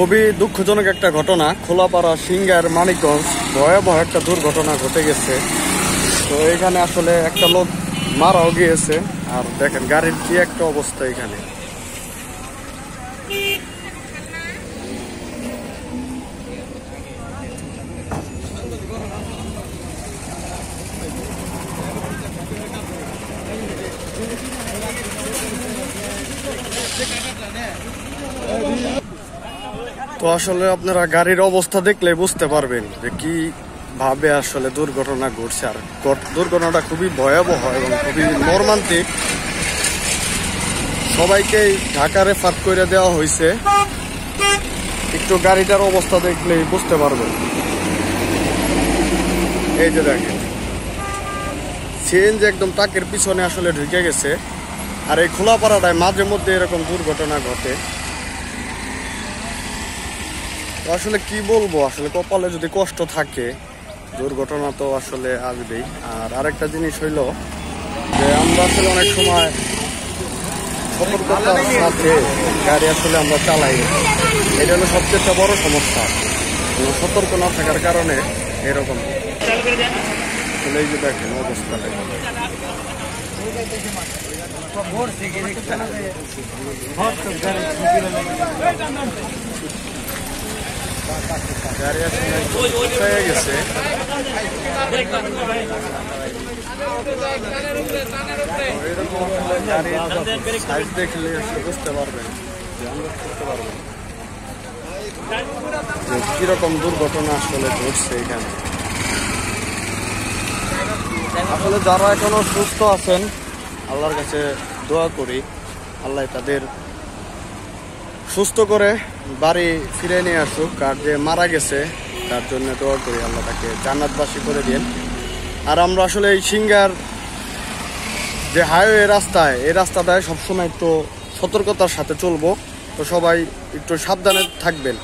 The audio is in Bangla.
খুবই দুঃখজনক একটা ঘটনা, খোলাপাড়া সিংগার মানিকগঞ্জ ভয়াবহ একটা দুর্ঘটনা ঘটে গেছে। তো এখানে আসলে একটা লোক মারাও গিয়েছে। আর দেখেন গাড়ির কি একটা অবস্থা এখানে। তো আসলে আপনারা গাড়ির অবস্থা দেখলে বুঝতে পারবেন যে কি ভাবে আসলে দুর্ঘটনা ঘটছে। আর দুর্ঘটনাটা খুবই ভয়াবহ এবং খুবই মর্মান্তিক। সবাইকেই ঢাকা রেফার করে দেওয়া হয়েছে। একটু গাড়িটার অবস্থা দেখলেই বুঝতে পারবেন। এই যে দেখেন সিএনজি একদম ট্রাকের পিছনে আসলে ঢুকে গেছে। আর এই খোলাপাড়াটায় মাঝে মধ্যে এরকম দুর্ঘটনা ঘটে। আসলে কি বলবো, আসলে কপালে যদি কষ্ট থাকে দুর্ঘটনা তো আসলে আসবেই। আর আরেকটা জিনিস হইল যে আমরা আসলে অনেক সময় সতর্কতার সাথে গাড়ি আসলে আমরা চালাই, এটা হলো সবচেয়ে বড় সমস্যা। সতর্ক না থাকার কারণে এরকম এই যে দেখেন অবস্থাটা। গাড়ি আসলে হয়ে গেছে। এরকম গাড়ির সাইজ দেখলে আসলে বুঝতে পারবেন, করতে পারবেন যে কিরকম দুর্ঘটনা আসলে ঘটছে এখানে। আসলে যারা এখনো সুস্থ আছেন আল্লাহর কাছে দোয়া করি আল্লাহ তাদের সুস্থ করে বাড়ি ফিরে নিয়ে আসুক। আর যে মারা গেছে তার জন্য দোয়া করি আল্লাহ তাকে জান্নাতবাসী করে দিন। আর আমরা আসলে এই সিংগার যে হাইওয়ে রাস্তায়, এই রাস্তাটায় সবসময় একটু সতর্কতার সাথে চলবো। তো সবাই একটু সাবধানে থাকবেন।